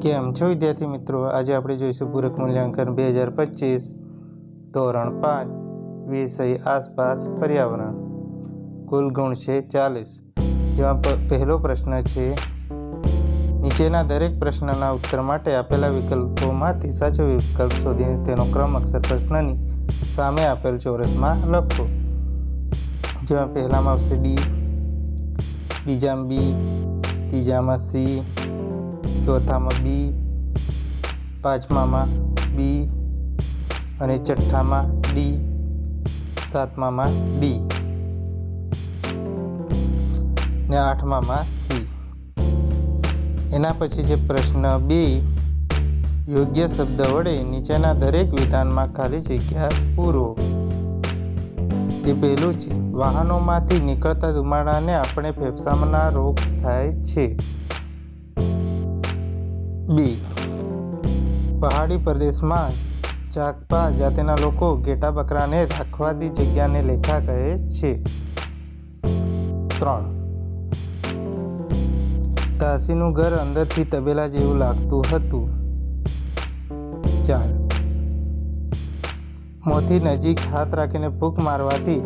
કેમ છો વિદ્યાર્થી મિત્રો? આજે આપણે જોઈશું પૂરક મૂલ્યાંકન 2025 ધોરણ 5 વિષય આસપાસ પર્યાવરણ. કુલ ગુણ છે 40. જેમાં પહેલો પ્રશ્ન છે, નીચેના દરેક પ્રશ્નના ઉત્તર માટે આપેલા વિકલ્પોમાંથી સાચો વિકલ્પ શોધીને તેનો ક્રમ અક્ષર પ્રશ્નની સામે આપેલ ચોરસમાં લખો. જેમાં પહેલામાં આવશે ડી, બીજામાં બી, ત્રીજામાં સી, ચોથામાં બી, પાંચમામાં બી અને છઠ્ઠામાં ડી, સાતમામાં ડી ને આઠમામાં સી. એના પછી છે પ્રશ્ન 2, યોગ્ય શબ્દ વડે નીચેના દરેક વિધાનમાં ખાલી જગ્યા પૂરો. જે પહેલું છે, વાહનોમાંથી નીકળતા ધુમાડાને આપણે ફેફસાના રોગ થાય છે. બી, પહાડી પ્રદેશમાં ચાકપા જાતિના લોકો ઘેટા બકરાને રાખવાથી જગ્યાને લેખા કહે છે. 3, તાશીનું ઘર અંદરથી તબેલા જેવું લાગતું હતું. 4, મોંથી નજીક હાથ રાખીને ફૂંક મારવાથી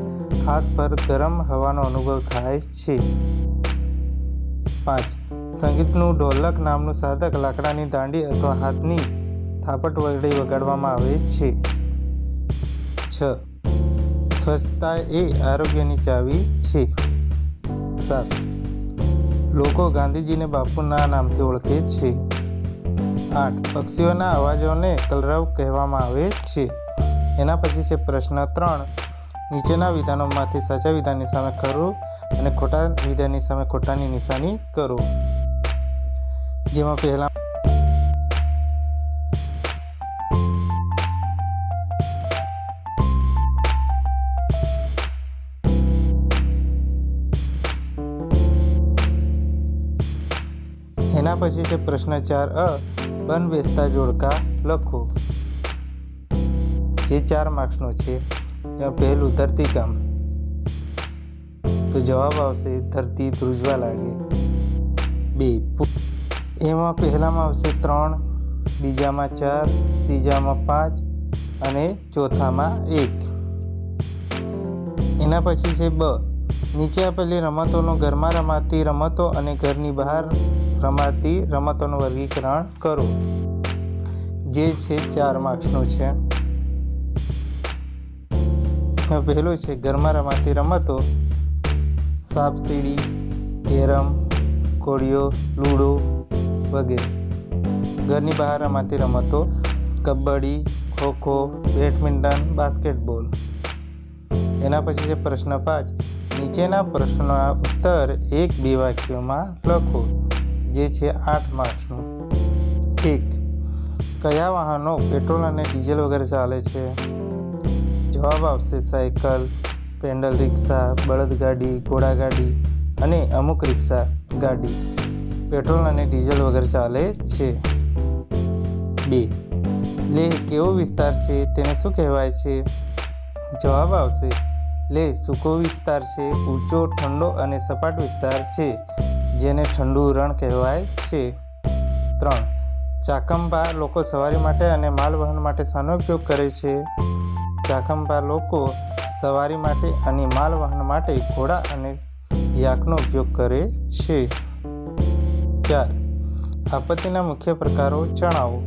હાથ પર ગરમ હવાનો અનુભવ થાય છે. 5, સંગીતનું ઢોલક નામનું સાધક લાકડાની દાંડી અથવા હાથની થાપટ વડે વગાડવામાં આવે છે. 6, સ્વચ્છતા એ આરોગ્યની ચાવી છે. 7, લોકો ગાંધીજીને બાપુના નામથી ઓળખે છે. 8, પક્ષીઓના અવાજોને કલરવ કહેવામાં આવે છે. એના પછી છે પ્રશ્ન 3, નીચેના વિધાનોમાંથી સાચા વિધાનની સામે ખરું અને ખોટા વિધાનની સામે ખોટાની નિશાની કરો. જેમાં પહેલા એના પછી છે પ્રશ્ન 4 બન બેસતા જોડકા લખો. જે 4 માર્ક્સનો છે. એમાં પહેલું ધરતીકામ, તો જવાબ આવશે ધરતી ધ્રુજવા લાગે. 2, એમાં પહેલામાં આવશે 3, બીજામાં 4, ત્રીજામાં 5 અને ચોથામાં 1. એના પછી છે બ, નીચે આપેલી રમતોનું ઘરમાં રમાતી રમતો અને ઘરની બહાર રમાતી રમતોનું વર્ગીકરણ કરો. જે છે 4 માર્ક્સનું છે. પહેલું છે ઘરમાં રમાતી રમતો, સાપ સીડી, કેરમ, કોડિયો, લૂડો વગેરે. ઘરની બહાર રમાતી રમતો, કબડ્ડી, ખોખો, બેડમિન્ટન, બાસ્કેટબોલ. એના પછી છે પ્રશ્ન 5, નીચેના પ્રશ્નોના ઉત્તર 1-2 વાક્યોમાં લખો. જે છે 8 માર્ક્સનું. 1, કયા વાહનો પેટ્રોલ અને ડીઝલ વગર ચાલે છે? જવાબ આવશે સાયકલ, પેન્ડલ રિક્ષા, બળદગાડી, ઘોડાગાડી અને અમુક રિક્ષા ગાડી પેટ્રોલ અને ડીઝલ વગર ચાલે છે. 2, લેહ કેવો વિસ્તાર છે? તેને શું કહેવાય છે? જવાબ આવશે લેહ સૂકો વિસ્તાર છે, ઊંચો, ઠંડો અને સપાટ વિસ્તાર છે, જેને ઠંડુ રણ કહેવાય છે. 3, ચાકંપા લોકો સવારી માટે અને માલવહન માટે શાનો ઉપયોગ કરે છે? ચાકંપા લોકો સવારી માટે અને માલવહન માટે ઘોડા અને યાકનો ઉપયોગ કરે છે. 4, આપત્તિના મુખ્ય પ્રકારો જણાવો.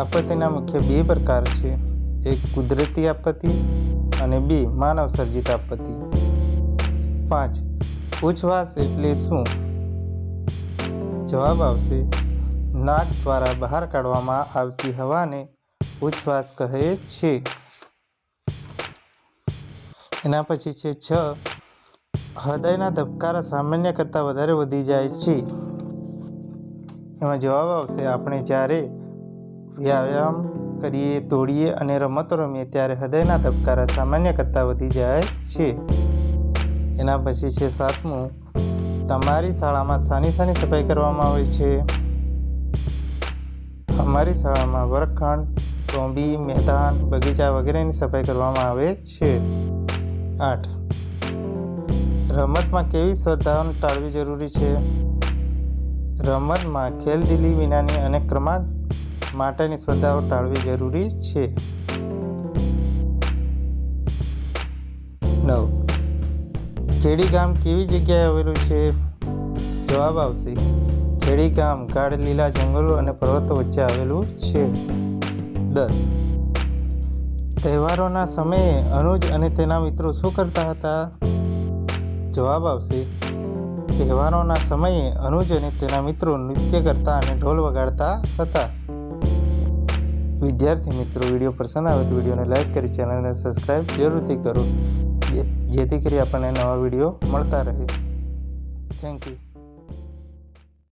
આપત્તિના મુખ્ય 2 પ્રકાર છે. 1, કુદરતી આપત્તિ અને 2, માનવ સર્જિત આપત્તિ. 5, ઉચ્છ્વાસ એટલે શું? જવાબ આવશે નાક દ્વારા બહાર કાઢવામાં આવતી હવાને ઉચ્છ્વાસ કહે છે. એના પછી છે 6, હૃદયના ધબકારા સામાન્ય કરતાં વધારે વધી જાય છે. એમાં જવાબ આવશે આપણે જ્યારે વ્યાયામ કરીએ, દોડીએ અને રમતો રમીએ ત્યારે હૃદયના ધબકારા સામાન્ય કરતાં વધી જાય છે. એના પછી છે 7મું, તમારી શાળામાં શાની સફાઈ કરવામાં આવે છે? અમારી શાળામાં વર્ગખંડ, ટોંબી, મેદાન, બગીચા વગેરેની સફાઈ કરવામાં આવે છે. 8, રમતમાં કેવી સ્પર્ધાઓ ટાળવી જરૂરી છે? રમતમાં ખેલદિલી વિનાની અને ક્રમાંક માટેની સ્પર્ધાઓ ટાળવી જરૂરી છે. 9. ખેડી ગામ કેવી જગ્યાએ આવેલું છે? જવાબ આવશે ખેડી ગામ ગાઢ લીલા જંગલો અને પર્વતો વચ્ચે આવેલું છે. 10. તહેવારોના સમયે અનુજ અને તેના મિત્રો શું કરતા હતા? જવાબ આવશે તહેવારોના સમયે અનુજ અને તેના મિત્રો નૃત્ય કરતા અને ઢોલ વગાડતા હતા. વિદ્યાર્થી મિત્રો, વિડીયો પસંદ આવે તો વિડીયોને લાઈક કરી ચેનલને સબસ્ક્રાઈબ જરૂરથી કરો, જેથી કરી આપણને નવા વિડીયો મળતા રહે. Thank you.